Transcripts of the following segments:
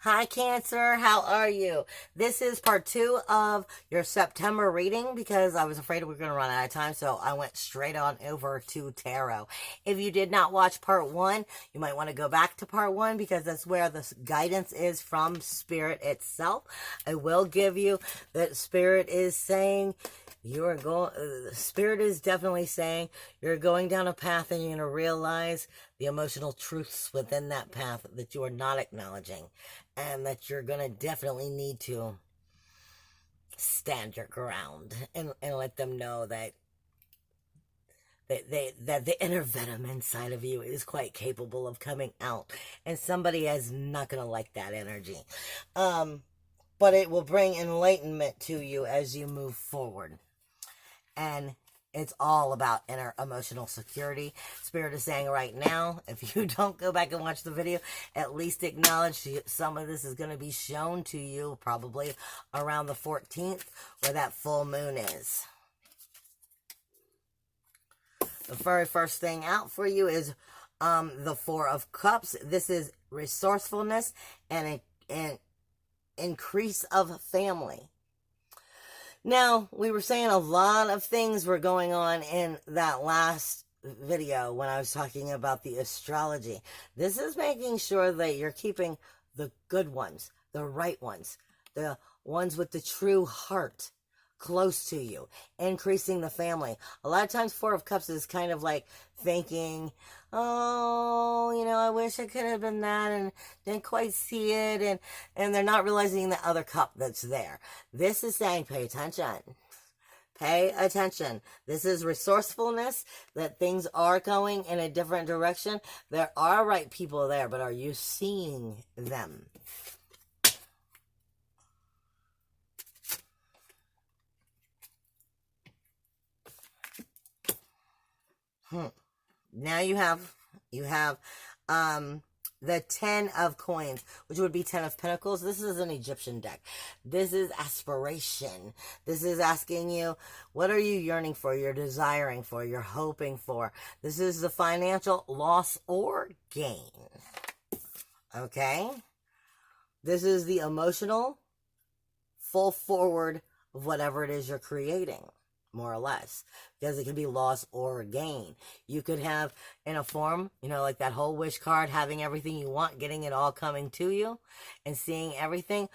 Hi, Cancer. How are you? This is part 2 of your September reading because I was afraid we were going to run out of time, so I went straight on over to tarot. If you did not watch part 1, you might want to go back to part 1 because that's where the guidance is from Spirit itself. I will give you that Spirit is saying Spirit is definitely saying you're going down a path and you're going to realize the emotional truths within that path that you are not acknowledging, and that you're going to definitely need to stand your ground and let them know that that the inner venom inside of you is quite capable of coming out, and somebody is not going to like that energy. But it will bring enlightenment to you as you move forward. And it's all about inner emotional security. Spirit is saying right now, if you don't go back and watch the video, at least acknowledge some of this is going to be shown to you probably around the 14th, where that full moon is. The very first thing out for you is the Four of Cups. This is resourcefulness and an increase of family. Now, we were saying a lot of things were going on in that last video when I was talking about the astrology. This is making sure that you're keeping the good ones, the right ones, the ones with the true heart close to you, increasing the family. A lot of times Four of Cups is kind of like thinking, oh, I wish I could have been that and didn't quite see it, and they're not realizing the other cup that's there. This is saying pay attention. Pay attention. This is resourcefulness, that things are going in a different direction. There are right people there, but are you seeing them? Now you have the 10 of coins, which would be 10 of pentacles. This is an Egyptian deck. This is aspiration. This is asking you, what are you yearning for, you're desiring for, you're hoping for? This is the financial loss or gain. Okay? This is the emotional full forward of whatever it is you're creating, more or less, because it can be loss or gain. You could have in a form, like that whole wish card, having everything you want, getting it all coming to you and seeing everything,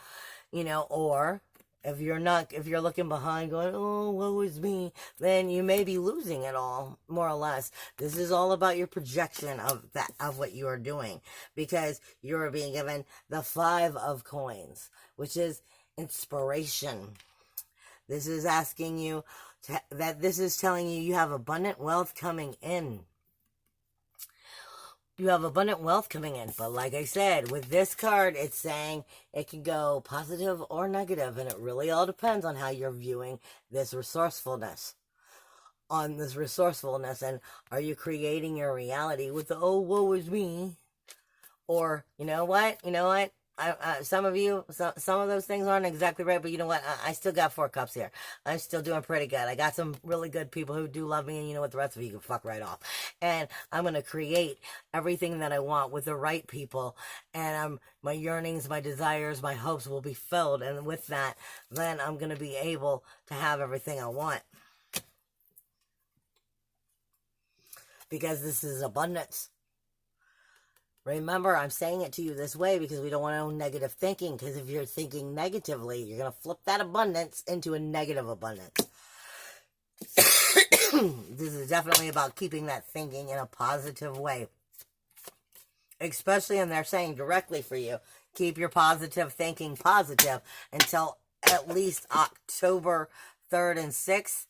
or if you're looking behind going, oh, woe is me, then you may be losing it all, more or less. This is all about your projection of what you are doing, because you're being given the 5 of coins, which is inspiration. This is asking you this is telling you you have abundant wealth coming in. You have abundant wealth coming in. But like I said, with this card, it's saying it can go positive or negative. And it really all depends on how you're viewing this resourcefulness. And are you creating your reality with the, oh, woe is me? Or, you know what? Some of those things aren't exactly right, but you know what? I still got 4 cups here. I'm still doing pretty good. I got some really good people who do love me, and you know what? The rest of you can fuck right off. And I'm going to create everything that I want with the right people, and my yearnings, my desires, my hopes will be filled, and with that, then I'm going to be able to have everything I want. Because this is abundance. Remember, I'm saying it to you this way because we don't want no negative thinking, because if you're thinking negatively, you're going to flip that abundance into a negative abundance. This is definitely about keeping that thinking in a positive way. Especially, and they're saying directly for you, keep your positive thinking positive until at least October 3rd and 6th,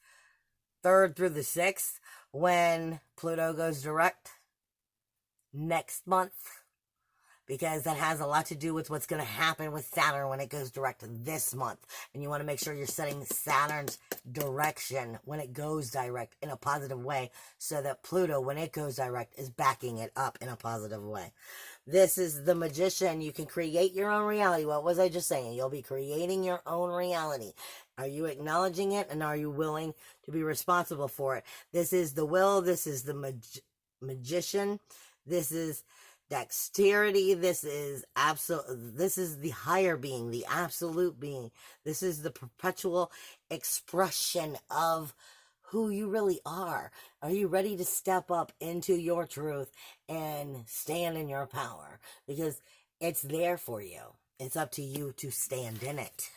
3rd through the 6th, when Pluto goes direct. Next month, because that has a lot to do with what's going to happen with Saturn when it goes direct this month, and you want to make sure you're setting Saturn's direction when it goes direct in a positive way, so that Pluto, when it goes direct, is backing it up in a positive way. This is the Magician. You can create your own reality. What was I just saying? You'll be creating your own reality. Are you acknowledging it, and are you willing to be responsible for it? This is the will. This is the Magician. This is dexterity. This is the higher being, the absolute being. This is the perpetual expression of who you really are. Are you ready to step up into your truth and stand in your power? Because it's there for you. It's up to you to stand in it.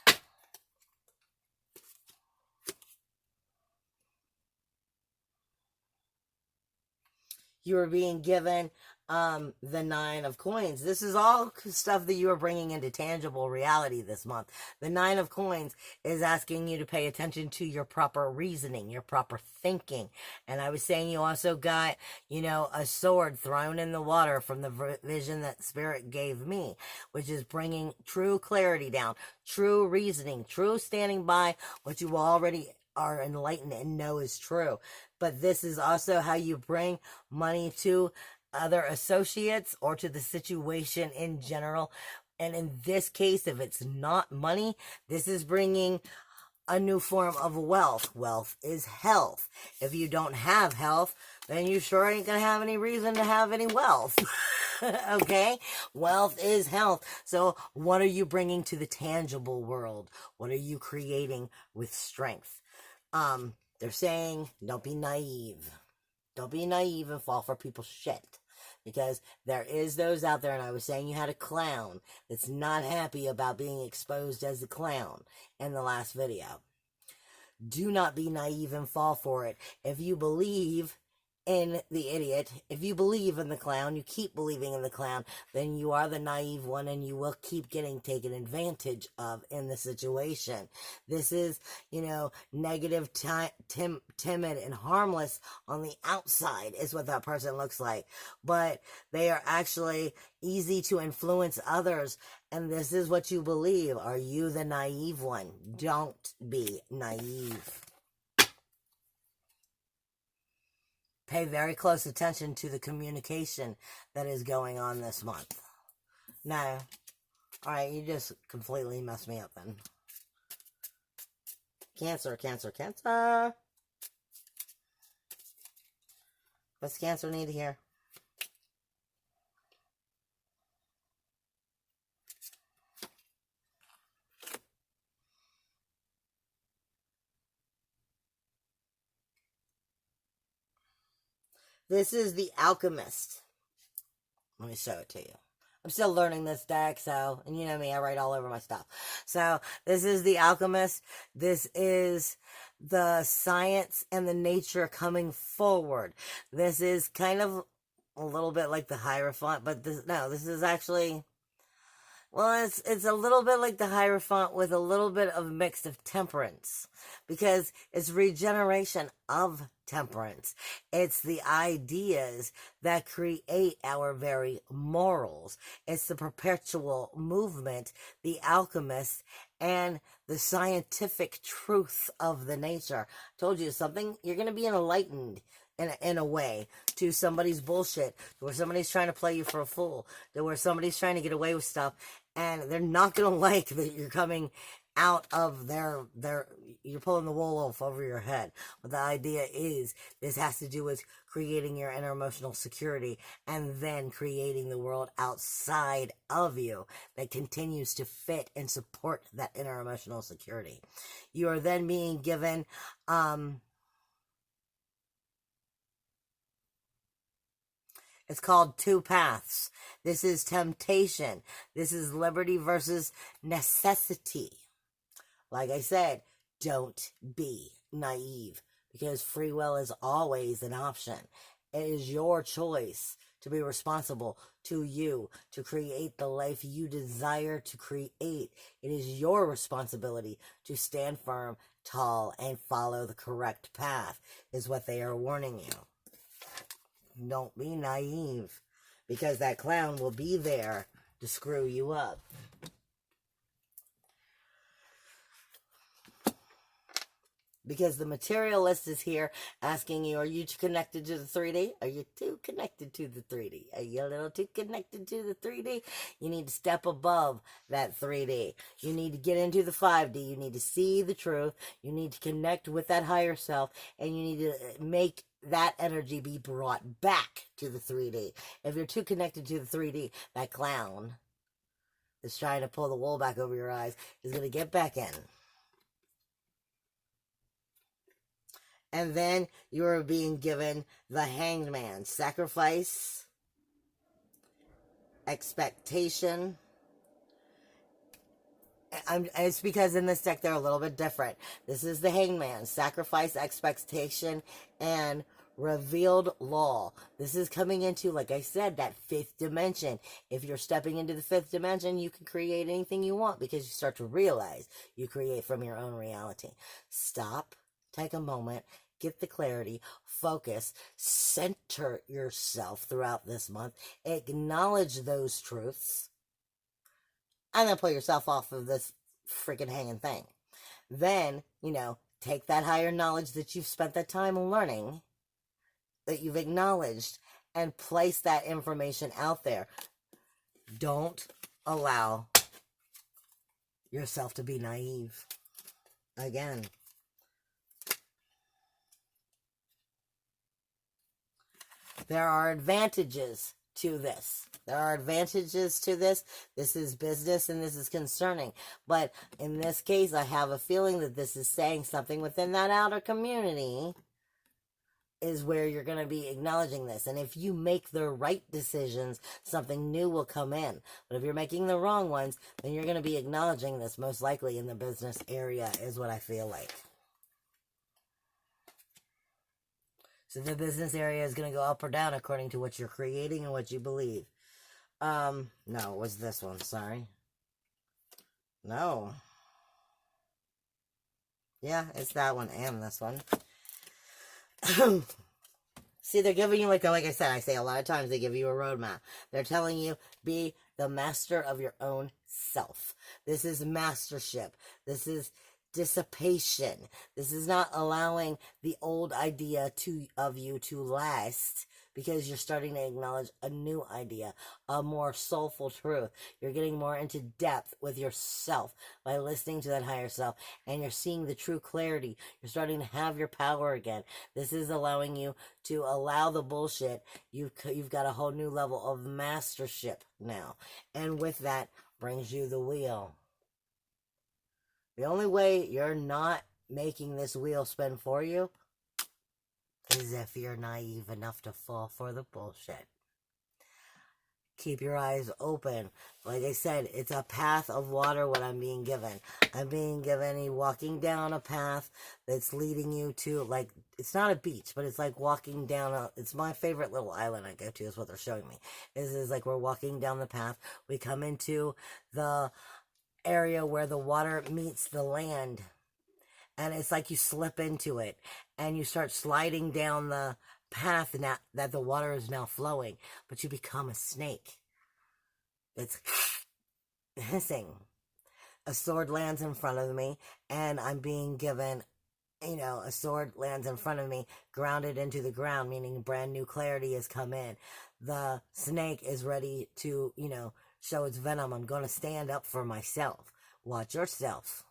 You are being given the 9 of coins. This is all stuff that you are bringing into tangible reality this month. The 9 of coins is asking you to pay attention to your proper reasoning, your proper thinking. And I was saying you also got, a sword thrown in the water from the vision that Spirit gave me, which is bringing true clarity down, true reasoning, true standing by what you already are enlightened and know is true. But this is also how you bring money to other associates or to the situation in general. And in this case, if it's not money, this is bringing a new form of wealth. Wealth is health. If you don't have health, then you sure ain't gonna have any reason to have any wealth. Okay? Wealth is health. So what are you bringing to the tangible world? What are you creating with strength? They're saying, don't be naive. Don't be naive and fall for people's shit. Because there is those out there, and I was saying you had a clown that's not happy about being exposed as a clown in the last video. Do not be naive and fall for it. If you believe in the idiot, if you believe in the clown, you keep believing in the clown, then you are the naive one and you will keep getting taken advantage of in the situation. This is, negative, timid, and harmless on the outside is what that person looks like. But they are actually easy to influence others, and this is what you believe. Are you the naive one? Don't be naive. Pay very close attention to the communication that is going on this month. No. Alright, you just completely messed me up then. Cancer, Cancer, Cancer. What's Cancer need to hear? This is the Alchemist. Let me show it to you. I'm still learning this deck, so, and you know me, I write all over my stuff. So, this is the Alchemist. This is the science and the nature coming forward. This is kind of a little bit like the Hierophant, but this is actually, well, it's a little bit like the Hierophant with a little bit of mix of temperance, because it's regeneration of temperance. It's the ideas that create our very morals. It's the perpetual movement, the alchemist, and the scientific truth of the nature. I told you something, you're going to be enlightened in a way to somebody's bullshit, to where somebody's trying to play you for a fool, to where somebody's trying to get away with stuff, and they're not going to like that you're coming out of you're pulling the wool off over your head. But the idea is, this has to do with creating your inner emotional security and then creating the world outside of you that continues to fit and support that inner emotional security. You are then being given, it's called Two Paths. This is temptation. This is liberty versus necessity. Like I said, don't be naive, because free will is always an option. It is your choice to be responsible to you, to create the life you desire to create. It is your responsibility to stand firm, tall, and follow the correct path, is what they are warning you. Don't be naive, because that clown will be there to screw you up. Because the materialist is here asking you, are you too connected to the 3D? Are you too connected to the 3D? Are you a little too connected to the 3D? You need to step above that 3D. You need to get into the 5D. You need to see the truth. You need to connect with that higher self. And you need to make that energy be brought back to the 3D. If you're too connected to the 3D, that clown that's trying to pull the wool back over your eyes is going to get back in. And then you are being given the Hanged Man. Sacrifice, expectation. It's because in this deck they're a little bit different. This is the Hanged Man. Sacrifice, expectation, and revealed law. This is coming into, like I said, that 5th dimension. If you're stepping into the 5th dimension, you can create anything you want because you start to realize you create from your own reality. Stop, take a moment, get the clarity, focus, center yourself throughout this month, acknowledge those truths, and then pull yourself off of this freaking hanging thing. Then, take that higher knowledge that you've spent that time learning, that you've acknowledged, and place that information out there. Don't allow yourself to be naive. Again. There are advantages to this. There are advantages to this. This is business and this is concerning. But in this case, I have a feeling that this is saying something within that outer community is where you're going to be acknowledging this. And if you make the right decisions, something new will come in. But if you're making the wrong ones, then you're going to be acknowledging this most likely in the business area is what I feel like. So the business area is going to go up or down according to what you're creating and what you believe. No, it was this one. Sorry. No. Yeah, it's that one and this one. See, they're giving you, like I said, I say a lot of times they give you a roadmap. They're telling you, be the master of your own self. This is mastership. This is dissipation. This is not allowing the old idea of you to last because you're starting to acknowledge a new idea, a more soulful truth. You're getting more into depth with yourself by listening to that higher self, and you're seeing the true clarity. You're starting to have your power again. This is allowing you to allow the bullshit. You've got a whole new level of mastership now, and with that brings you the wheel. The only way you're not making this wheel spin for you is if you're naive enough to fall for the bullshit. Keep your eyes open. Like I said, it's a path of water what I'm being given. I'm being given walking down a path that's leading you to, like, it's not a beach, but it's like walking down it's my favorite little island I go to is what they're showing me. This is like we're walking down the path. We come into the area where the water meets the land, and it's like you slip into it and you start sliding down the path now that the water is now flowing, but you become a snake. It's hissing. A sword lands in front of me, and I'm being given, a sword lands in front of me, grounded into the ground, meaning brand new clarity has come in. The snake is ready to, show its venom. I'm going to stand up for myself. Watch yourself,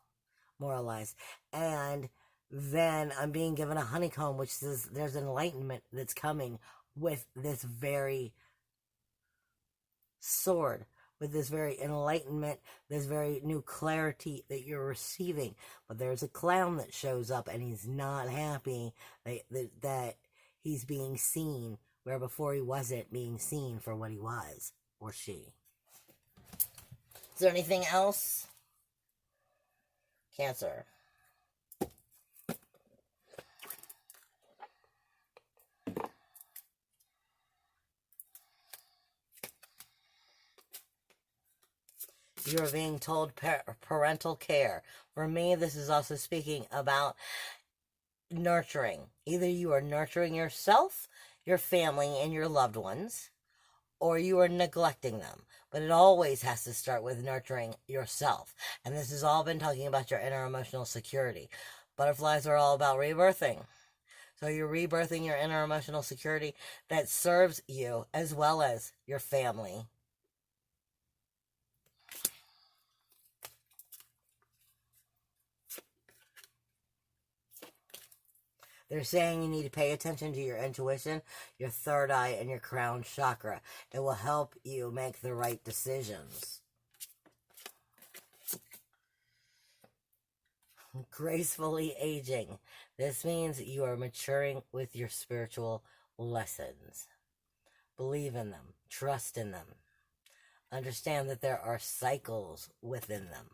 moralize. And then I'm being given a honeycomb, which says there's enlightenment that's coming with this very sword, with this very enlightenment, this very new clarity that you're receiving. But there's a clown that shows up, and he's not happy that he's being seen, where before he wasn't being seen for what he was, or she. Is there anything else? Cancer. You're being told parental care. For me, this is also speaking about nurturing. Either you are nurturing yourself, your family, and your loved ones, or you are neglecting them. But it always has to start with nurturing yourself. And this has all been talking about your inner emotional security. Butterflies are all about rebirthing. So you're rebirthing your inner emotional security that serves you as well as your family. They're saying you need to pay attention to your intuition, your third eye, and your crown chakra. It will help you make the right decisions. Gracefully aging. This means you are maturing with your spiritual lessons. Believe in them. Trust in them. Understand that there are cycles within them.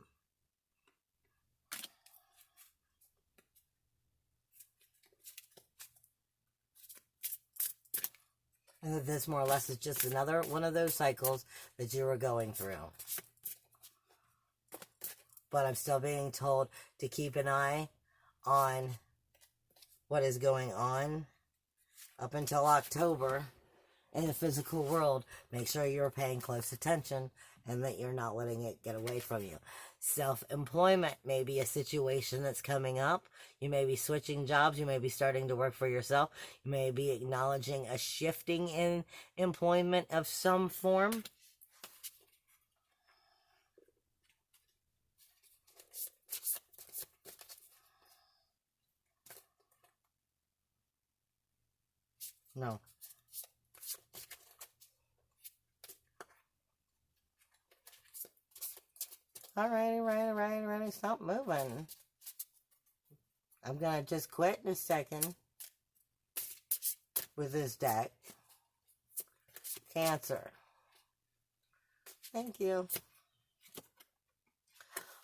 And that this more or less is just another one of those cycles that you were going through. But I'm still being told to keep an eye on what is going on up until October in the physical world. Make sure you're paying close attention and that you're not letting it get away from you. Self-employment may be a situation that's coming up. You may be switching jobs. You may be starting to work for yourself. You may be acknowledging a shifting in employment of some form. No. Alrighty, stop moving. I'm gonna just quit in a second with this deck. Cancer. Thank you.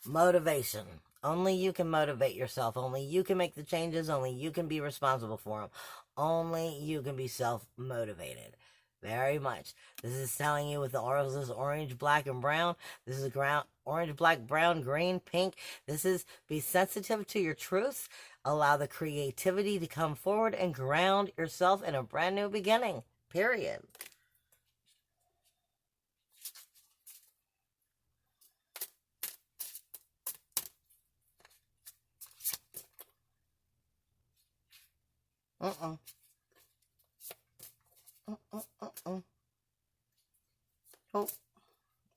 Motivation. Only you can motivate yourself. Only you can make the changes. Only you can be responsible for them. Only you can be self-motivated. Very much. This is telling you with the oracles orange, black, and brown. This is orange, black, brown, green, pink. This is be sensitive to your truths. Allow the creativity to come forward and ground yourself in a brand new beginning. Period. Oh,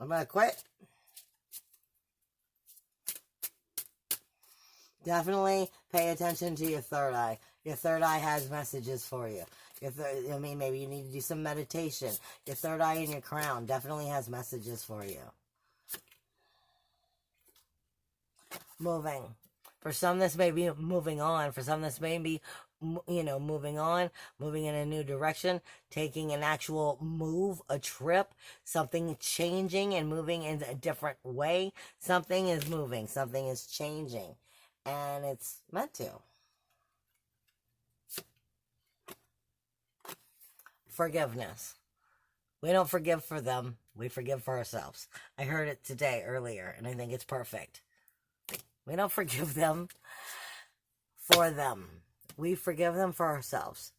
I'm gonna quit. Definitely pay attention to your third eye. Your third eye has messages for you. Maybe you need to do some meditation. Your third eye in your crown definitely has messages for you. Moving. For some, this may be moving on. For some, this may be, moving on, moving in a new direction, taking an actual move, a trip, something changing and moving in a different way. Something is moving. Something is changing. And it's meant to. Forgiveness. We don't forgive for them. We forgive for ourselves. I heard it today earlier, and I think it's perfect. We don't forgive them for them. We forgive them for ourselves.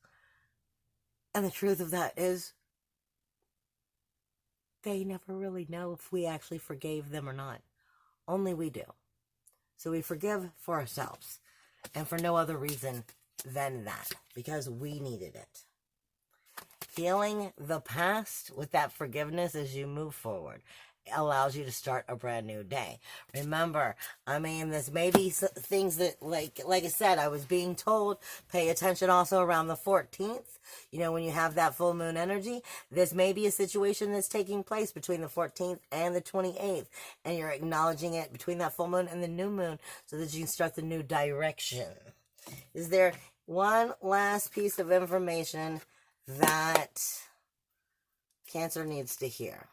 And the truth of that is, they never really know if we actually forgave them or not. Only we do. So we forgive for ourselves. And for no other reason than that. Because we needed it. Healing the past with that forgiveness as you move forward allows you to start a brand new day. Remember, this may be things that, like I said, I was being told, pay attention also around the 14th, when you have that full moon energy. This may be a situation that's taking place between the 14th and the 28th, and you're acknowledging it between that full moon and the new moon so that you can start the new direction. Is there one last piece of information that Cancer needs to hear?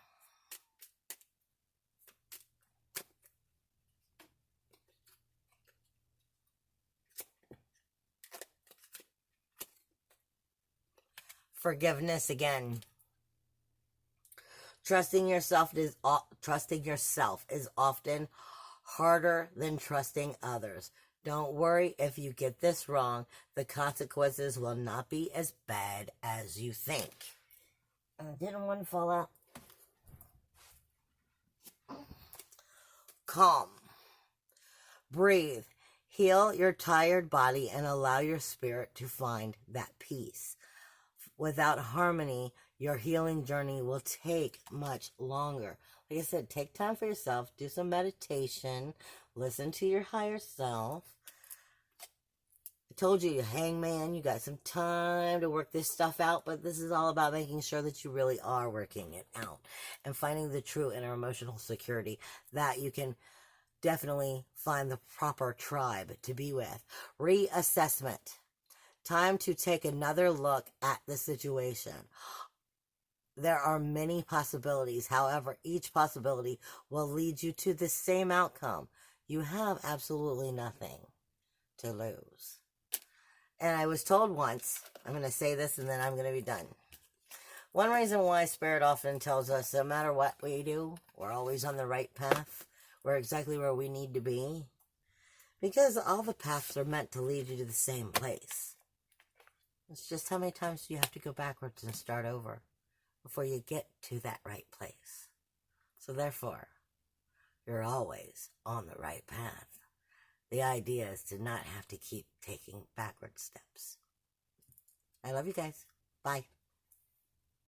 Forgiveness again. Trusting yourself is often harder than trusting others. Don't worry if you get this wrong. The consequences will not be as bad as you think. Didn't one fall out? Calm. Breathe. Heal your tired body and allow your spirit to find that peace. Without harmony, your healing journey will take much longer. Like I said, take time for yourself, do some meditation, listen to your higher self. told you, hangman, you got some time to work this stuff out, but this is all about making sure that you really are working it out and finding the true inner emotional security that you can definitely find the proper tribe to be with. Reassessment. Time to take another look at the situation. There are many possibilities. However, each possibility will lead you to the same outcome. You have absolutely nothing to lose. And I was told once, I'm going to say this and then I'm going to be done. One reason why Spirit often tells us no matter what we do, we're always on the right path. We're exactly where we need to be. Because all the paths are meant to lead you to the same place. It's just how many times do you have to go backwards and start over before you get to that right place. So therefore, you're always on the right path. The idea is to not have to keep taking backward steps. I love you guys. Bye.